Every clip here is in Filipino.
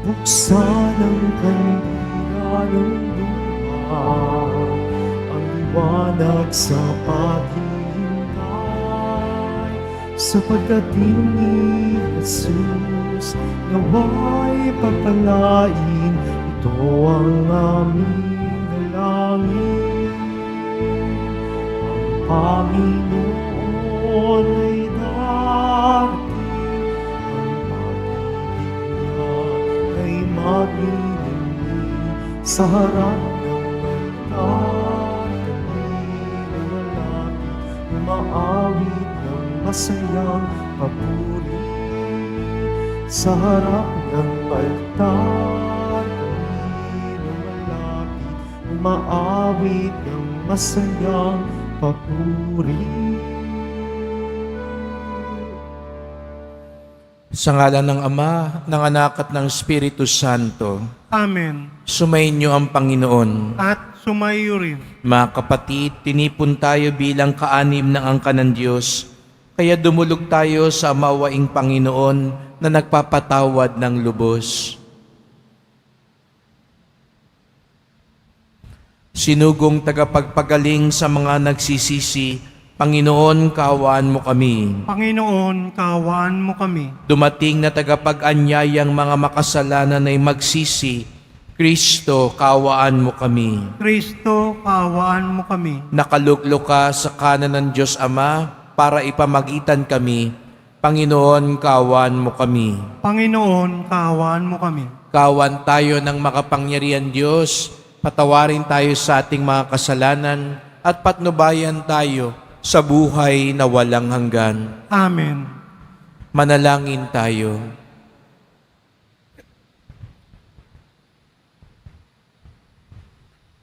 Buksan ang kandila ng luha, ang liwanag sa paghihintay. Sa pagdating ni Jesus, nawa'y pagpalain, ito ang aming dalangin. Ang Panginoon ay darating, maglilingling sa harap ng altar. Kami malapit, umaawit ng masayang papuri. Sa harap ng altar, kami malapit, umaawit ng masayang papuri. Sa ngalan ng Ama, ng Anak at ng Espiritu Santo. Amen. Sumainyo ang Panginoon. At sumayo rin. Mga kapatid, tinipon tayo bilang kaanim ng angka ng Diyos. Kaya dumulog tayo sa mawaing Panginoon na nagpapatawad ng lubos. Sinugong tagapagpagaling sa mga nagsisisi, Panginoon, kaawaan mo kami. Panginoon, kaawaan mo kami. Dumating na tagapag-anyayang mga makasalanan ay magsisi, Kristo, kaawaan mo kami. Kristo, kaawaan mo kami. Nakaluklo ka sa kanan ng Diyos Ama para ipamagitan kami. Panginoon, kaawaan mo kami. Panginoon, kaawaan mo kami. Kaawaan tayo ng makapangyarihan Diyos, patawarin tayo sa ating mga kasalanan at patnubayan tayo sa buhay na walang hanggan. Amen. Manalangin tayo.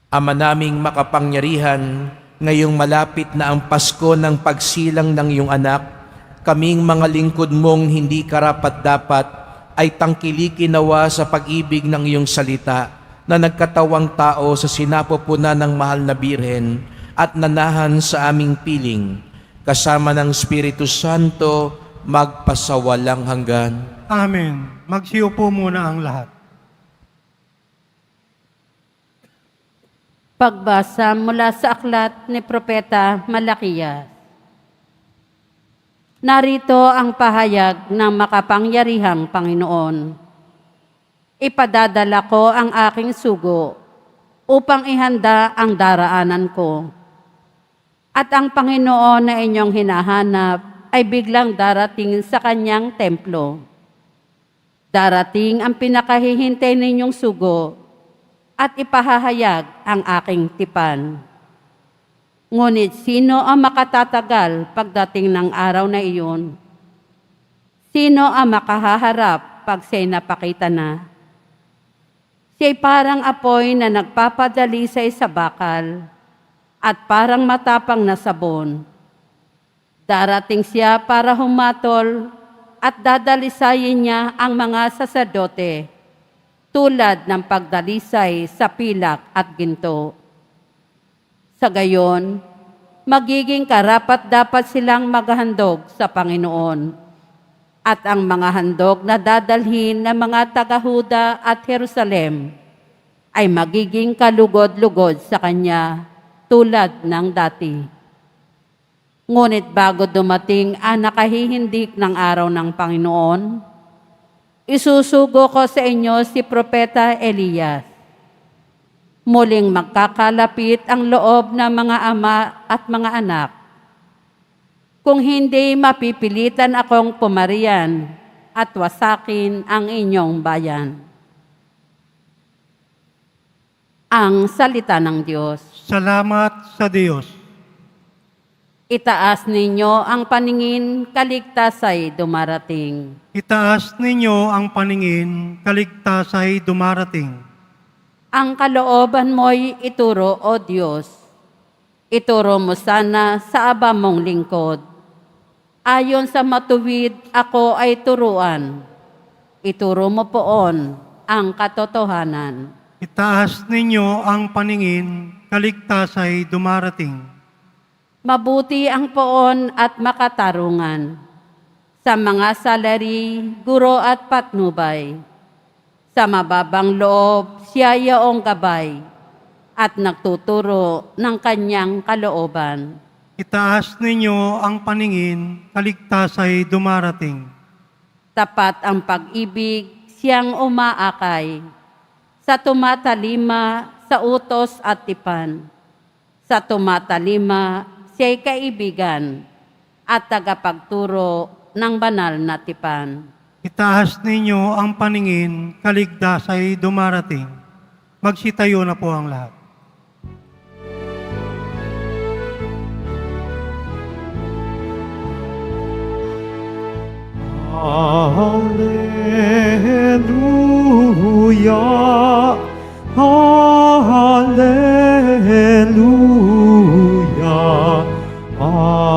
Ama naming makapangyarihan, ngayong malapit na ang Pasko ng pagsilang ng iyong anak, kaming mga lingkod mong hindi karapat-dapat ay tangkilikin nawa sa pag-ibig ng iyong salita na nagkatawang tao sa sinapupunan ng mahal na Birhen at nanahan sa aming piling, kasama ng Espiritu Santo, magpasawalang hanggan. Amen. Magsiupo muna ang lahat. Pagbasa mula sa aklat ni Propeta Malakiyas. Narito ang pahayag ng makapangyarihang Panginoon. Ipadadala ko ang aking sugo upang ihanda ang daraanan ko. At ang Panginoon na inyong hinahanap ay biglang darating sa kanyang templo. Darating ang pinakahihintay ninyong sugo at ipahahayag ang aking tipan. Ngunit sino ang makatatagal pagdating ng araw na iyon? Sino ang makahaharap pag siya'y napakita na? Siya'y parang apoy na nagpapadalisay sa bakal at parang matapang na sabon. Darating siya para humatol at dadalisayin niya ang mga saserdote tulad ng pagdalisay sa pilak at ginto. Sa gayon, magiging karapat-dapat silang maghandog sa Panginoon at ang mga handog na dadalhin ng mga taga-Huda at Jerusalem ay magiging kalugod-lugod sa Kanya tulad ng dati. Ngunit bago dumating ang nakahihindik ng araw ng Panginoon, isusugo ko sa inyo si Propeta Elias. Muling magkakalapit ang loob ng mga ama at mga anak. Kung hindi, mapipilitan akong pumarian at wasakin ang inyong bayan. Ang salita ng Diyos. Salamat sa Diyos. Itaas ninyo ang paningin, kaligtas ay dumarating. Itaas ninyo ang paningin, kaligtas ay dumarating. Ang kalooban mo'y ituro, O Diyos. Ituro mo sana sa aba mong lingkod. Ayon sa matuwid, ako ay turuan. Ituro mo poon ang katotohanan. Itaas ninyo ang paningin, kaligtas ay dumarating. Mabuti ang poon at makatarungan sa mga salari, guro at patnubay, Sa mababang loob, siya yaong gabay at nagtuturo ng kanyang kalooban. Itaas ninyo ang paningin, kaligtas ay dumarating. Tapat ang pag-ibig, siyang umaakay. Sa tumatalima, sa utos at tipan. Sa tumatalima, siya'y kaibigan at tagapagturo ng banal na tipan. Itaas ninyo ang paningin, kaligtas ay dumarating. Magsitayo na po ang lahat. Hallelujah, Hallelujah, Hallelujah,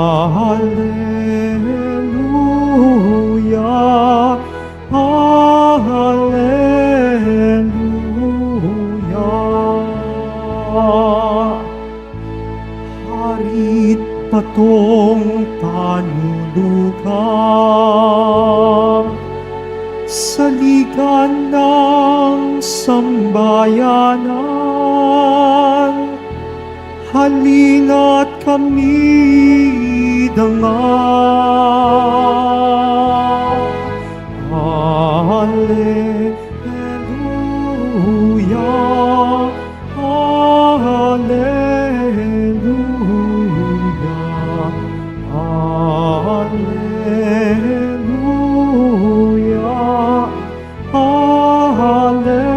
Hallelujah. Harit patong panulugan sa ligan ng sambayanan. Halina't kami dangal. Hallelujah, Hallelujah, Hallelujah, Hallelujah.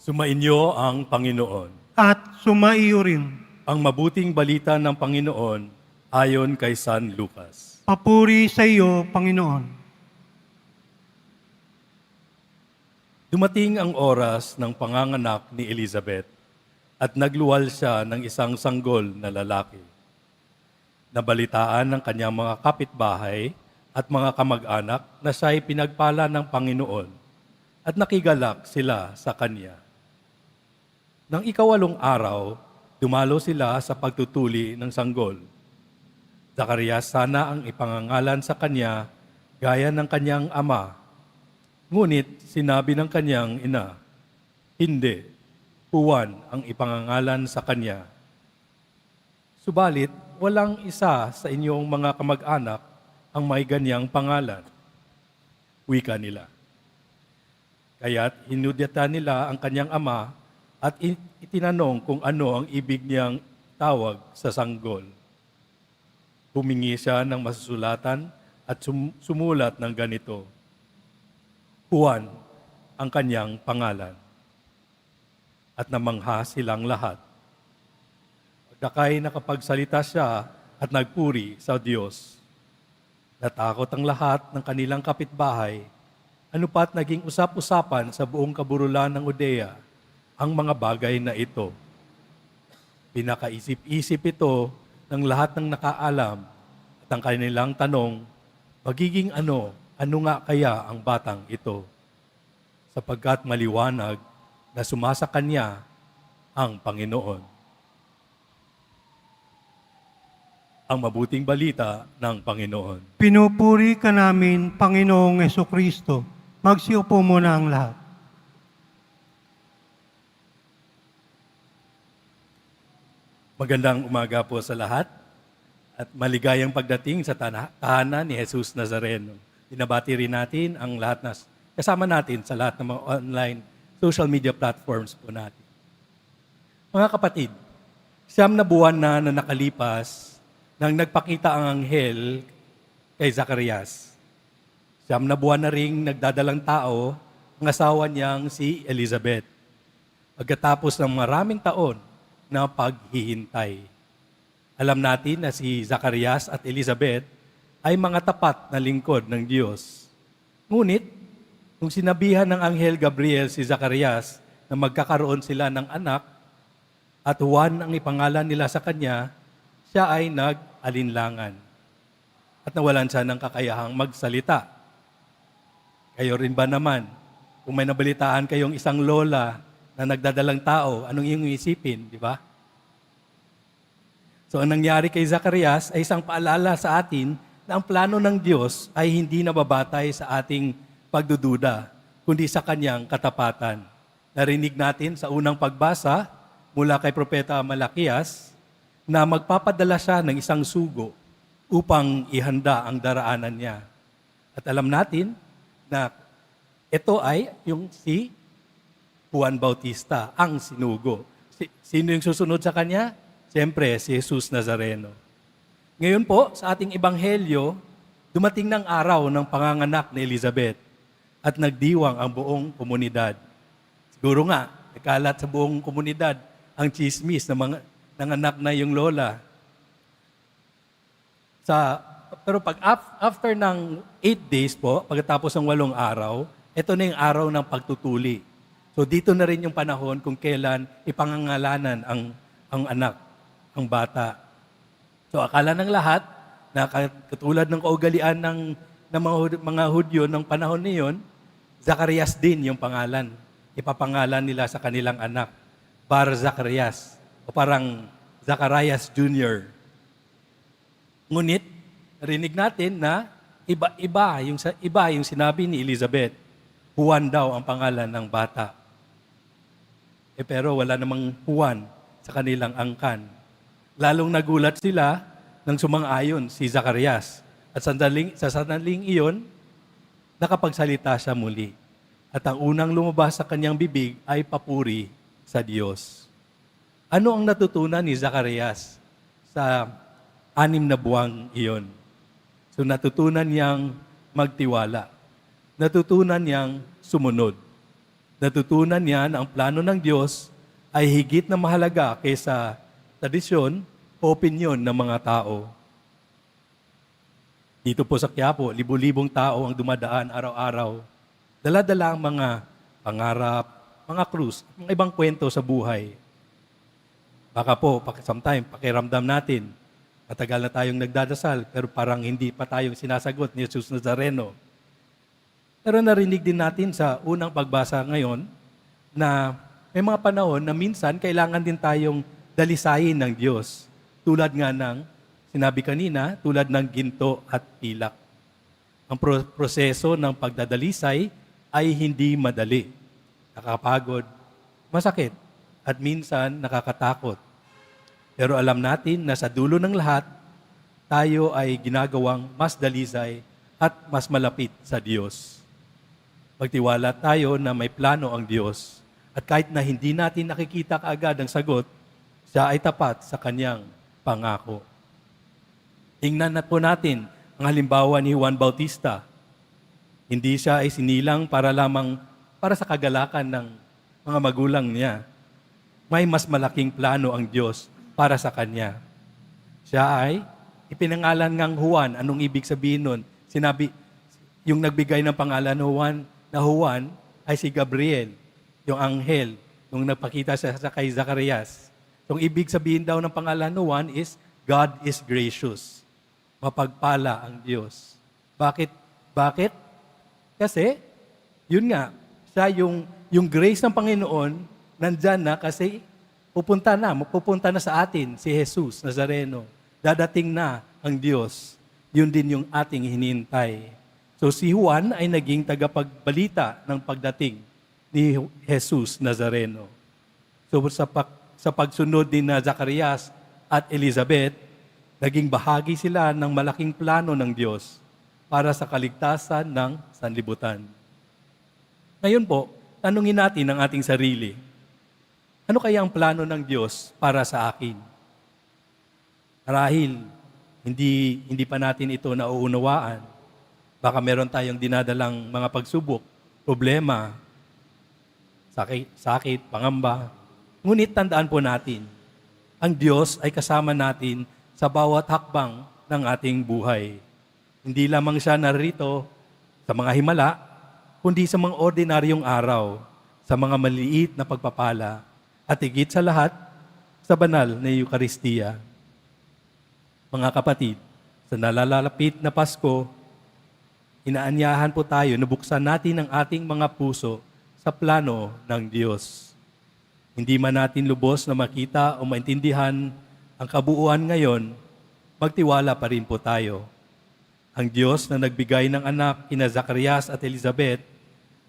Sumainyo ang Panginoon. At sumaiyo rin. Ang mabuting balita ng Panginoon ayon kay San Lucas. Papuri sa iyo, Panginoon. Dumating ang oras ng panganganak ni Elizabeth at nagluwal siya ng isang sanggol na lalaki. Nabalitaan ng kanyang mga kapitbahay at mga kamag-anak na siya'y pinagpala ng Panginoon at nakigalak sila sa kanya. Nang ikawalong araw, dumalo sila sa pagtutuli ng sanggol. Zacarias sana ang ipangangalan sa kanya gaya ng kanyang ama. Ngunit sinabi ng kanyang ina, hindi, Juan ang ipangangalan sa kanya. Subalit, walang isa sa inyong mga kamag-anak ang may ganyang pangalan. Wika nila. Kaya't hinudyatan nila ang kanyang ama at itinanong kung ano ang ibig niyang tawag sa sanggol. Humingi siya ng masusulatan at sumulat ng ganito, Juan ang kanyang pangalan. At namangha silang lahat. Pagkakay nakapagsalita siya at nagpuri sa Diyos. Natakot ang lahat ng kanilang kapitbahay, ano pa't naging usap-usapan sa buong kaburulan ng Judea ang mga bagay na ito. Pinakaisip-isip ito ng lahat ng nakaalam at ang kanilang tanong, magiging ano nga kaya ang batang ito? Sapagkat maliwanag na sumasa kanya ang Panginoon. Ang mabuting balita ng Panginoon. Pinupuri ka namin, Panginoong Hesukristo. Magsiupo muna ang lahat. Magandang umaga po sa lahat at maligayang pagdating sa tahanan ni Jesus Nazareno. Binabati rin natin ang lahat na kasama natin sa lahat ng mga online social media platforms po natin. Mga kapatid, 9 na buwan na nakalipas nang nagpakita ang anghel kay Zacarias. 9 na buwan na ring nagdadalang tao ang asawa niyang si Elizabeth. Pagkatapos ng maraming taon na paghihintay. Alam natin na si Zacarias at Elizabeth ay mga tapat na lingkod ng Diyos. Ngunit, nung sinabihan ng Anghel Gabriel si Zacarias na magkakaroon sila ng anak at Juan ang ipangalan nila sa kanya, siya ay nag-alinlangan at nawalan siya ng kakayahang magsalita. Kayo rin ba naman, kung may nabalitaan kayong isang lola na nagdadalang tao, anong iyong isipin, di ba? So ang nangyari kay Zacarias ay isang paalala sa atin na ang plano ng Diyos ay hindi nababatay sa ating pagdududa, kundi sa kanyang katapatan. Narinig natin sa unang pagbasa mula kay Propeta Malakias na magpapadala siya ng isang sugo upang ihanda ang daraanan niya. At alam natin na ito ay yung si Juan Bautista, ang sinugo. Sino yung susunod sa kanya? Siyempre, si Jesus Nazareno. Ngayon po, sa ating ebanghelyo, dumating ng araw ng panganganak ni Elizabeth at nagdiwang ang buong komunidad. Siguro nga, nakalat sa buong komunidad ang chismis na mga nanganak na yung lola. Pero after ng 8 days po, pagkatapos ng 8 araw, ito na yung araw ng pagtutuli. So dito na rin yung panahon kung kailan ipangangalanan ang anak, ang bata. So akala ng lahat, na katulad ng kaugalian ng mga Hudyo ng panahon niyon, Zacarias din yung pangalan. Ipapangalan nila sa kanilang anak, Bar Zacarias, o parang Zacarias Jr. Ngunit, narinig natin na iba yung sinabi ni Elizabeth. Juan daw ang pangalan ng bata. Pero wala namang Juan sa kanilang angkan. Lalong nagulat sila nang sumang-ayon si Zacarias. At sa sandaling iyon, nakapagsalita siya muli. At ang unang lumabas sa kanyang bibig ay papuri sa Diyos. Ano ang natutunan ni Zacarias sa 6 na buwang iyon? So natutunan niyang magtiwala. Natutunan niyang sumunod. Natutunan niya na ang plano ng Diyos ay higit na mahalaga kaysa tradisyon o opinyon ng mga tao. Dito po sa Quiapo, libu-libong tao ang dumadaan araw-araw. Dala-dala ang mga pangarap, mga krus, mga ibang kwento sa buhay. Baka po, sometime, pakiramdam natin, matagal na tayong nagdadasal, pero parang hindi pa tayong sinasagot ni Jesus Nazareno. Pero narinig din natin sa unang pagbasa ngayon na may mga panahon na minsan kailangan din tayong dalisayin ng Diyos. Tulad nga ng, sinabi kanina, tulad ng ginto at pilak. Ang proseso ng pagdadalisay ay hindi madali. Nakakapagod, masakit, at minsan nakakatakot. Pero alam natin na sa dulo ng lahat, tayo ay ginagawang mas dalisay at mas malapit sa Diyos. Magtiwala tayo na may plano ang Diyos. At kahit na hindi natin nakikita kaagad ang sagot, siya ay tapat sa kanyang pangako. Tingnan na po natin ang halimbawa ni Juan Bautista. Hindi siya ay sinilang para sa kagalakan ng mga magulang niya. May mas malaking plano ang Diyos para sa kanya. Siya ay ipinangalan ngang Juan. Anong ibig sabihin nun? Sinabi, yung nagbigay ng pangalan na Juan ay si Gabriel, yung anghel, nung nagpakita siya sa kay Zacarias. Yung ibig sabihin daw ng pangalan ni Juan is, God is gracious. Mapagpala ang Diyos. Bakit? Bakit? Kasi, yun nga, siya yung grace ng Panginoon, nandyan na kasi pupunta na sa atin si Jesus Nazareno. Dadating na ang Diyos. Yun din yung ating hinintay. So si Juan ay naging tagapagbalita ng pagdating ni Jesus Nazareno. So sa pagsunod din na Zacarias at Elizabeth, naging bahagi sila ng malaking plano ng Diyos para sa kaligtasan ng sanlibutan. Ngayon po, tanungin natin ang ating sarili. Ano kaya ang plano ng Diyos para sa akin? Marahil, hindi pa natin ito nauunawaan. Baka meron tayong dinadalang mga pagsubok, problema, sakit, pangamba. Ngunit tandaan po natin, ang Diyos ay kasama natin sa bawat hakbang ng ating buhay. Hindi lamang siya narito sa mga himala, kundi sa mga ordinaryong araw, sa mga maliit na pagpapala, at higit sa lahat, sa banal na Eucharistia. Mga kapatid, sa nalalapit na Pasko, inaanyahan po tayo na buksan natin ang ating mga puso sa plano ng Diyos. Hindi man natin lubos na makita o maintindihan ang kabuuan ngayon, magtiwala pa rin po tayo. Ang Diyos na nagbigay ng anak kina Zacarias at Elizabeth,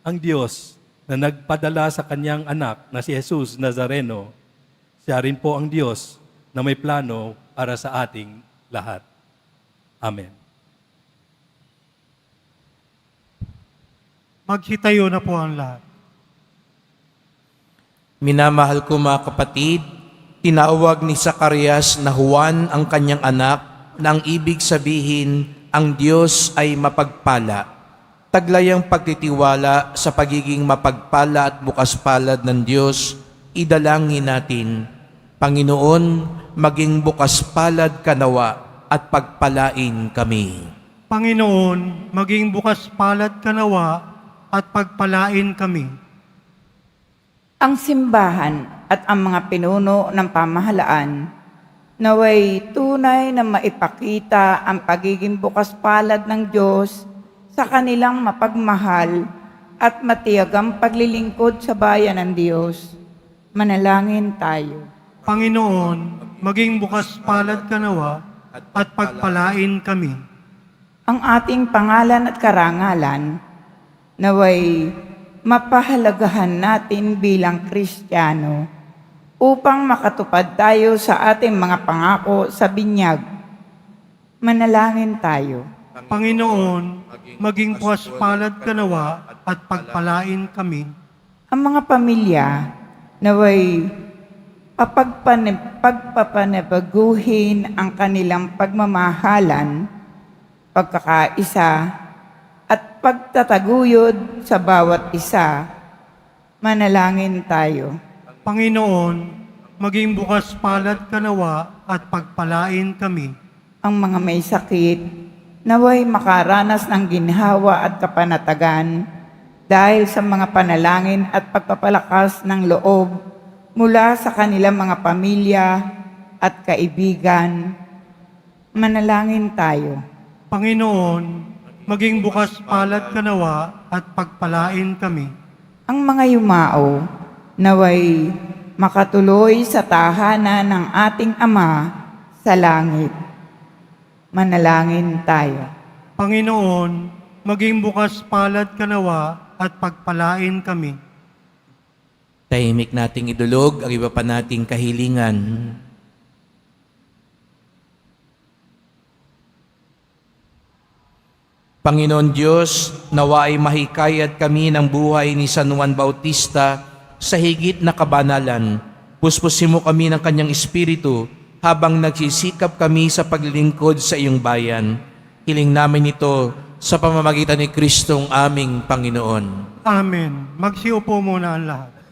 ang Diyos na nagpadala sa kanyang anak na si Jesus Nazareno, siya rin po ang Diyos na may plano para sa ating lahat. Amen. Magsitayo na po ang lahat. Minamahal ko mga kapatid, tinawag ni Zacarias na Juan ang kanyang anak na ang ibig sabihin, ang Diyos ay mapagpala. Taglayang pagtitiwala sa pagiging mapagpala at bukas palad ng Diyos, idalangin natin, Panginoon, maging bukas palad ka nawa at pagpalain kami. Panginoon, maging bukas palad ka nawa at pagpalain kami. Ang simbahan at ang mga pinuno ng pamahalaan naway tunay na maipakita ang pagiging bukas palad ng Diyos sa kanilang mapagmahal at matiyagang paglilingkod sa bayan ng Diyos. Manalangin tayo. Panginoon, maging bukas palad ka nawa at pagpalain kami. Ang ating pangalan at karangalan naway mapahalagahan natin bilang Kristiyano upang makatupad tayo sa ating mga pangako sa binyag. Manalangin tayo. Panginoon, maging bukas palad ka nawa at pagpalain kami. Ang mga pamilya naway pagpapanabaguhin ang kanilang pagmamahalan, pagkakaisa, at pagtataguyod sa bawat isa. Manalangin tayo. Panginoon, maging bukas palad ka nawa at pagpalain kami. Ang mga may sakit, naway makaranas ng ginhawa at kapanatagan dahil sa mga panalangin at pagpapalakas ng loob mula sa kanilang mga pamilya at kaibigan. Manalangin tayo. Panginoon, maging bukas palad ka nawa at pagpalain kami. Ang mga yumao naway makatuloy sa tahanan ng ating Ama sa langit. Manalangin tayo. Panginoon, maging bukas palad ka nawa at pagpalain kami. Tahimik nating idulog ang iba pa nating kahilingan. Panginoon Diyos, nawa ay mahikayat kami ng buhay ni San Juan Bautista sa higit na kabanalan. Puspusin mo kami ng kanyang espiritu habang nagsisikap kami sa paglilingkod sa iyong bayan. Hiling namin ito sa pamamagitan ni Kristong aming Panginoon. Amen. Magsiupo muna ang lahat.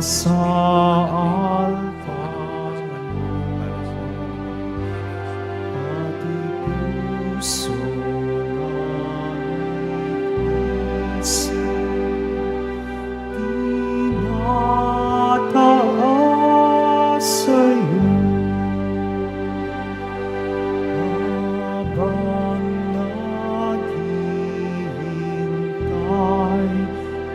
Sa altar ating puso nais tinataas sa'yo habang naghihintay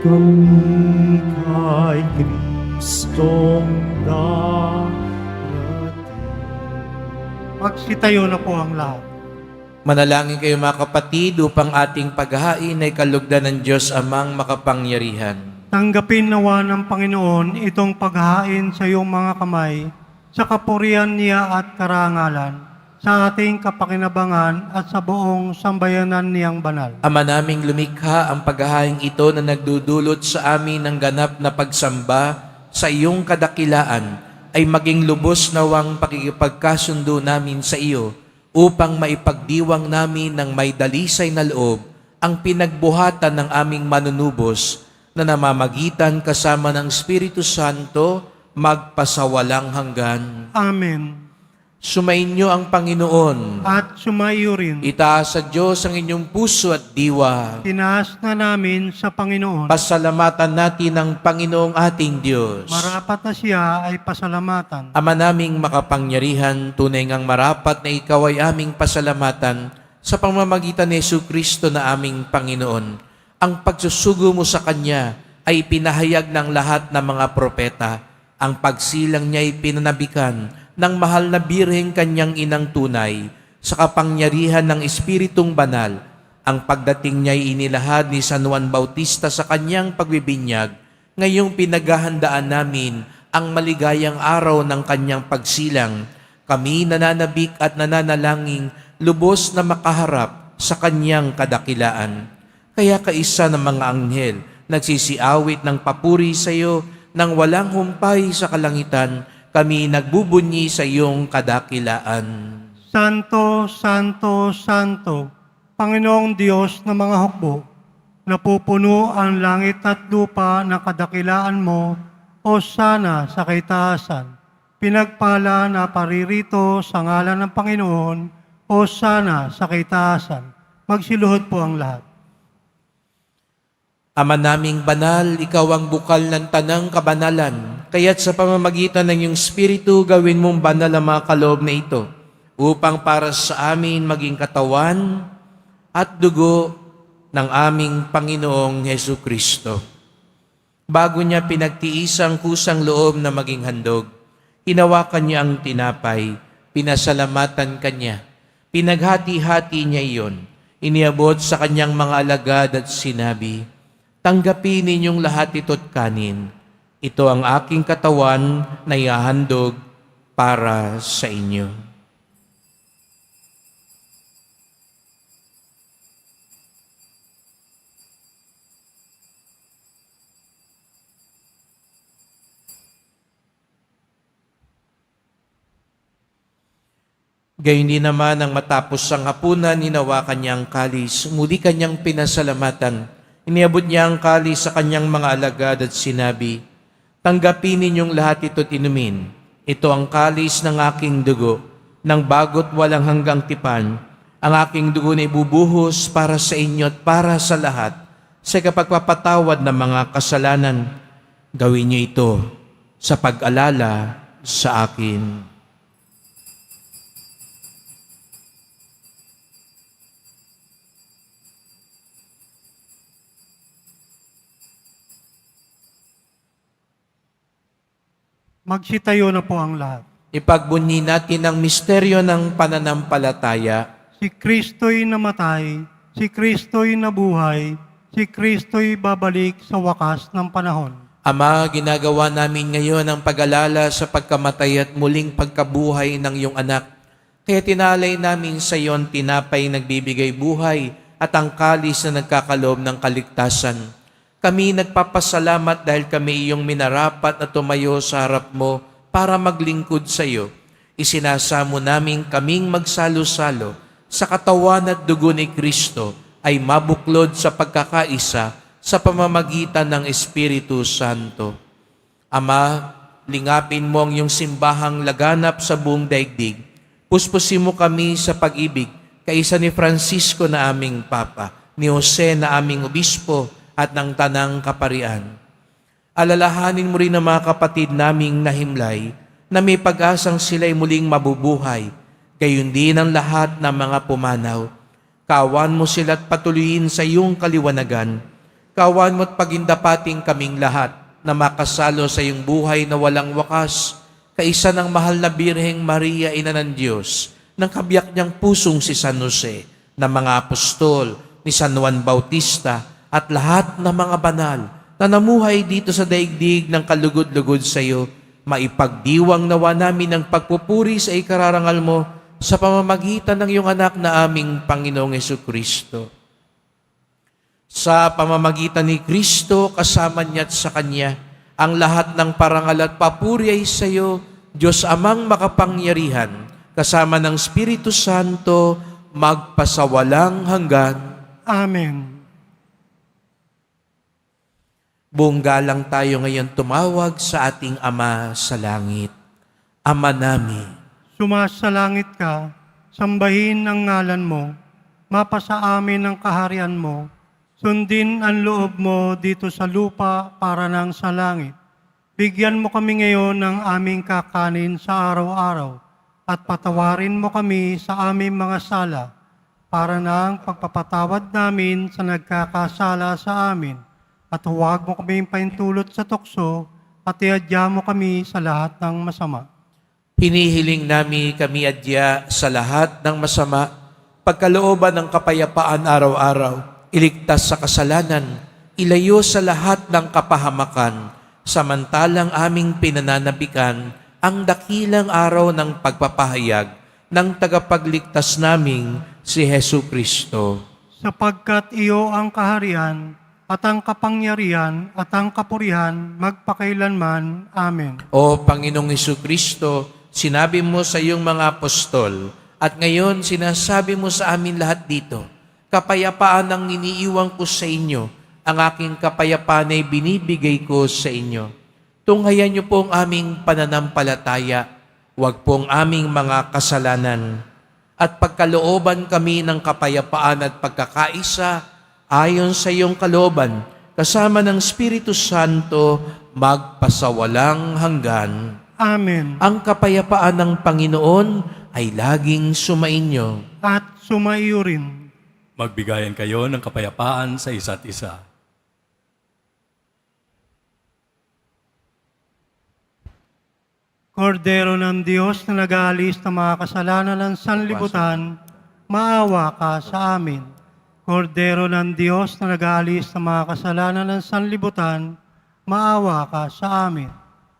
kami kay Kristong darating. Magsitayo na po ang lahat. Manalangin kayo mga kapatid upang ating paghahain ay kalugdan ng Diyos amang makapangyarihan. Tanggapin nawa ng Panginoon itong paghahain sa iyong mga kamay sa kapurihan niya at karangalan, sa ating kapakinabangan at sa buong sambayanan niyang banal. Ama naming lumikha, ang paghahain ito na nagdudulot sa amin ng ganap na pagsamba sa iyong kadakilaan ay maging lubos nawang pakikipagkasundo namin sa iyo upang maipagdiwang namin ng may dalisay na loob ang pinagbuhatan ng aming manunubos na namamagitan kasama ng Espiritu Santo magpasawalang hanggan. Amen. Sumainyo ang Panginoon. At sumayo rin. Itaas sa Diyos ang inyong puso at diwa. Tinaas na namin sa Panginoon. Pasalamatan natin ang Panginoong ating Diyos. Marapat na siya ay pasalamatan. Ama naming makapangyarihan, tunay ngang marapat na ikaw ay aming pasalamatan sa pamamagitan ni Jesucristo na aming Panginoon. Ang pagsusugo mo sa Kanya ay pinahayag ng lahat ng mga propeta. Ang pagsilang niya ay pinanabikan ng mahal na birheng Kanyang inang tunay sa kapangyarihan ng Espiritong Banal. Ang pagdating niya ay inilahad ni San Juan Bautista sa kanyang pagbibinyag. Ngayong pinaghahandaan namin ang maligayang araw ng kanyang pagsilang. Kami nananabik at nananalangin lubos na makaharap sa kanyang kadakilaan. Kaya kaisa ng mga anghel nagsisiawit ng papuri sa iyo nang walang humpay sa kalangitan. Kami nagbubunyi sa iyong kadakilaan. Santo, Santo, Santo, Panginoong Diyos ng mga hukbo, napupuno ang langit at lupa ng kadakilaan mo, o sana sa kaitaasan. Pinagpala na paririto sa ngalan ng Panginoon, o sana sa kaitaasan. Magsiluhod po ang lahat. Ama naming banal, ikaw ang bukal ng tanang kabanalan. Kaya't sa pamamagitan ng iyong Espiritu, gawin mong banal ang mga kaloob na ito, upang para sa amin maging katawan at dugo ng aming Panginoong Jesucristo. Bago niya pinagtiis ang kusang loob na maging handog, hinawakan niya ang tinapay, pinasalamatan kanya, pinaghati-hati niya iyon, iniabot sa kanyang mga alagad at sinabi, "Tanggapin ninyong lahat ito't kanin. Ito ang aking katawan na ihahandog para sa inyo." Gayon din naman ang matapos ang hapunan, hinawakan niya ang kalis, muli kanyang pinasalamatan. Iniabot niya ang kalis sa kanyang mga alagad at sinabi, "Tanggapin ninyong lahat ito't inumin. Ito ang kalis ng aking dugo, ng bago't walang hanggang tipan. Ang aking dugo na ibubuhos para sa inyo at para sa lahat, sa kapagpapatawad ng mga kasalanan. Gawin niyo ito sa pag-alala sa akin." Magsitayo na po ang lahat. Ipagbunyi natin ang misteryo ng pananampalataya. Si Kristo'y namatay, si Kristo'y nabuhay, si Kristo'y babalik sa wakas ng panahon. Ama, ginagawa namin ngayon ang pag-alala sa pagkamatay at muling pagkabuhay ng iyong anak. Kaya tinalay namin sa iyon tinapay nagbibigay buhay at ang kalis na nagkakaloob ng kaligtasan. Kami nagpapasalamat dahil kami iyong minarapat na tumayo sa harap mo para maglingkod sa iyo. Isinasamo namin kaming magsalo-salo sa katawan at dugo ni Kristo ay mabuklod sa pagkakaisa sa pamamagitan ng Espiritu Santo. Ama, lingapin mo ang iyong simbahang laganap sa buong daigdig. Puspusin mo kami sa pag-ibig, kaisa ni Francisco na aming Papa, ni Jose na aming Obispo, at ng Tanang Kaparian. Alalahanin mo rin ang mga kapatid naming nahimlay na may pag-asang sila'y muling mabubuhay, gayon din ang lahat ng mga pumanaw. Kawan mo sila at patuloyin sa iyong kaliwanagan. Kawan mo at pagindapating kaming lahat na makasalo sa iyong buhay na walang wakas, kaisa ng mahal na Birheng Maria, Ina ng Diyos, ng kabiyak niyang pusong si San Jose, ng mga apostol, ni San Juan Bautista, at lahat ng mga banal na namuhay dito sa daigdig ng kalugod-lugod sa iyo, maipagdiwang nawa namin ang pagpupuri sa ikararangal mo sa pamamagitan ng iyong anak na aming Panginoong Jesucristo. Sa pamamagitan ni Kristo, kasama niya at sa Kanya, ang lahat ng parangal at papuri ay sa iyo, Diyos Amang makapangyarihan, kasama ng Espiritu Santo, magpasawalang hanggan. Amen. Buong galang tayo ngayon tumawag sa ating Ama sa langit. Ama namin, Sumasalangit ka, sambahin ang ngalan mo, mapasa amin ang kaharian mo, sundin ang loob mo dito sa lupa para nang sa langit. Bigyan mo kami ngayon ng aming kakanin sa araw-araw at patawarin mo kami sa aming mga sala para nang pagpapatawad namin sa nagkakasala sa amin. At huwag mo kami paintulot sa tukso at iadya mo kami sa lahat ng masama. hinihiling nami kami adya sa lahat ng masama, pagkalooban ng kapayapaan araw-araw, iligtas sa kasalanan, ilayo sa lahat ng kapahamakan, samantalang aming pinananabikan ang dakilang araw ng pagpapahayag ng tagapagligtas naming si Hesu Kristo. Sapagkat iyo ang kaharian, at ang kapangyarihan, at ang kapurihan, magpakailanman. Amen. O Panginoong Hesu Kristo, sinabi mo sa iyong mga apostol, at ngayon sinasabi mo sa amin lahat dito, kapayapaan ang iniiwan ko sa inyo, ang aking kapayapaan ay binibigay ko sa inyo. Tunghayan niyo po ang aming pananampalataya, huwag po ang aming mga kasalanan, at pagkalooban kami ng kapayapaan at pagkakaisa, ayon sa iyong kalooban, kasama ng Espiritu Santo, magpasawalang hanggan. Amen. Ang kapayapaan ng Panginoon ay laging sumainyo. At sumaiyo rin. Magbigayan kayo ng kapayapaan sa isa't isa. Kordero ng Diyos na nag-aalis ng mga kasalanan ng sanlibutan, maawa ka sa amin. Kordero ng Diyos na nag-aalis ng mga kasalanan ng sanlibutan, maawa ka sa amin.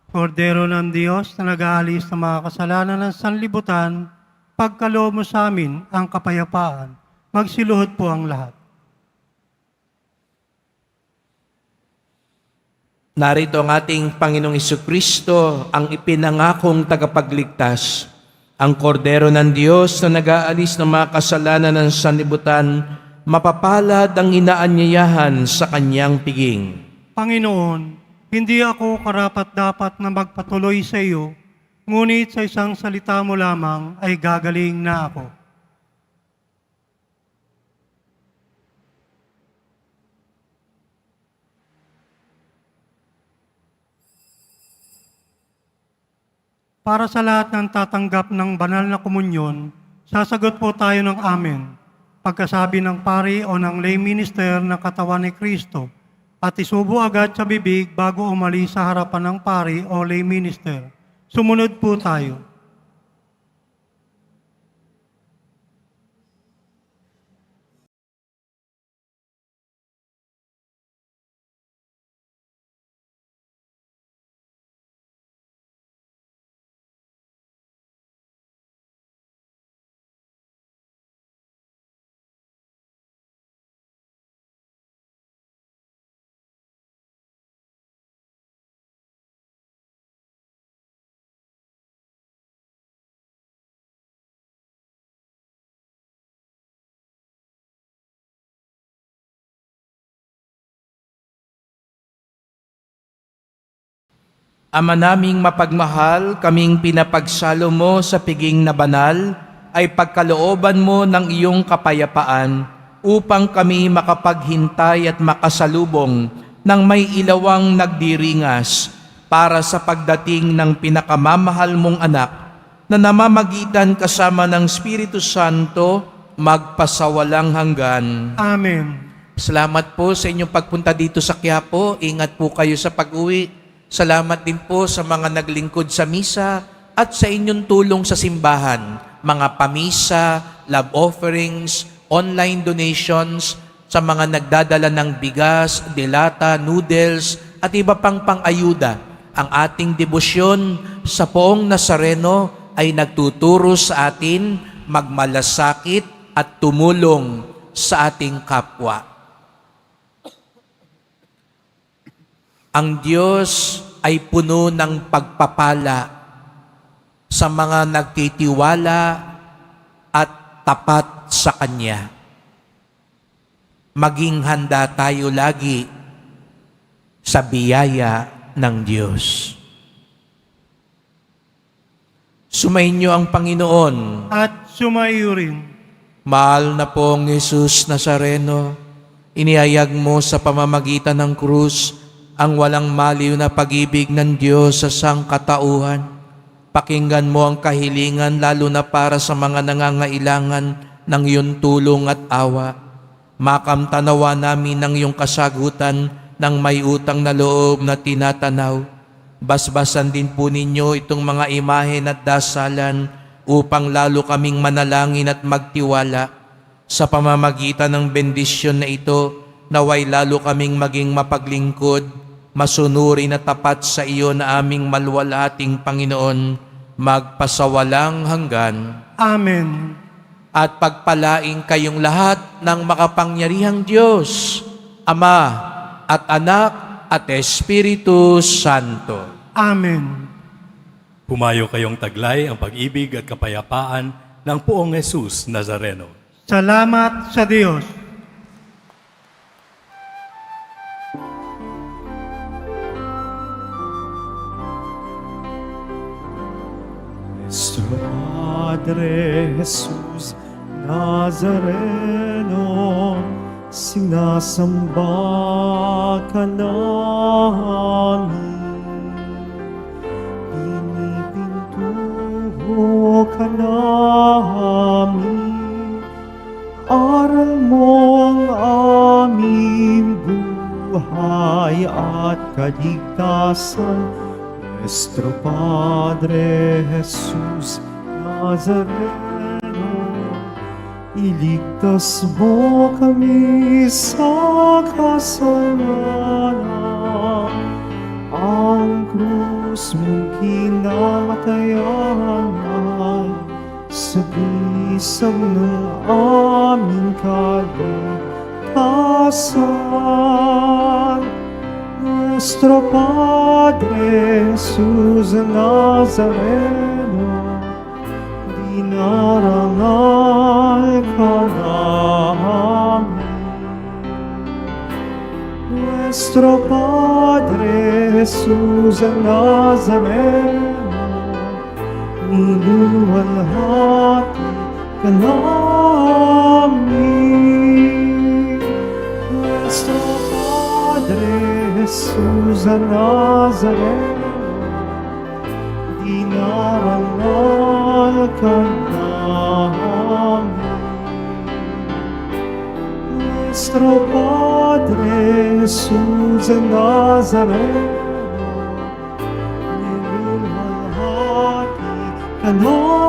Kordero ng Diyos na nag-aalis ng mga kasalanan ng sanlibutan, pagkaloob mo sa amin ang kapayapaan. Magsiluhod po ang lahat. Narito ang ating Panginoong Jesucristo, ang ipinangakong tagapagligtas, ang kordero ng Diyos na nag-aalis ng mga kasalanan ng sanlibutan, mapapalad ang inaanyayahan sa kanyang piging. Panginoon, hindi ako karapat-dapat na magpatuloy sa iyo, ngunit sa isang salita mo lamang ay gagaling na ako. Para sa lahat ng tatanggap ng banal na komunyon, sasagot po tayo ng amen. Pagkasabi ng pari o ng lay minister ng katawan ni Kristo at isubo agad sa bibig bago umalis sa harapan ng pari o lay minister. Sumunod po tayo. Ama naming mapagmahal, kaming pinapagsalo mo sa piging na banal, ay pagkalooban mo ng iyong kapayapaan upang kami makapaghintay at makasalubong ng may ilawang nagdiringas para sa pagdating ng pinakamamahal mong anak na namamagitan kasama ng Espiritu Santo magpasawalang hanggan. Amen. Salamat po sa inyong pagpunta dito sa Quiapo. Ingat po kayo sa pag-uwi. Salamat din po sa mga naglingkod sa misa at sa inyong tulong sa simbahan, mga pamisa, love offerings, online donations, sa mga nagdadala ng bigas, delata, noodles, at iba pang pang-ayuda. Ang ating debosyon sa Poong Nazareno ay nagtuturo sa atin magmalasakit at tumulong sa ating kapwa. Ang Diyos ay puno ng pagpapala sa mga nagtitiwala at tapat sa Kanya. maging handa tayo lagi sa biyaya ng Diyos. Sumainyo ang Panginoon. At sumayo rin. Mahal na pong Jesus Nazareno, inihayag mo sa pamamagitan ng krus ang walang maliw na pag-ibig ng Diyos sa sangkatauhan. Pakinggan mo ang kahilingan lalo na para sa mga nangangailangan ng iyong tulong at awa. Makamtanawa namin ng iyong kasagutan ng may utang na loob na tinatanaw. Basbasan din po ninyo itong mga imahen at dasalan upang lalo kaming manalangin at magtiwala. Sa pamamagitan ng bendisyon na ito, naway lalo kaming maging mapaglingkod, masunurin at tapat sa iyo na aming malwalhating Panginoon, magpasawalang hanggan. Amen. At pagpalaing kayong lahat ng makapangyarihang Diyos, Ama at Anak at Espiritu Santo. Amen. Pumayo kayong taglay ang pag-ibig at kapayapaan ng Poong Jesus Nazareno. Salamat sa Diyos. Nuestro Padre Jesus Nazareno, sinasamba ka namin. Pinipintuho ka namin. Aral mo ang aming buhay at kaligtasan. Nuestro Padre Jesus Nazareno, iligtas mo kami sa kasalanan. Ang krus mong kinamatayan ay sabisag ng aming kaligtasan. Nuestro Padre Jesus Nazareno, dinarangal ka namin. Nuestro Padre Jesus Nazareno, niluwalhati ka namin. Nuestro Padre Jesus Nazareno, dinarangal ka namin. Nuestro Padre Jesus Nazareno, niluwalhati ka namin.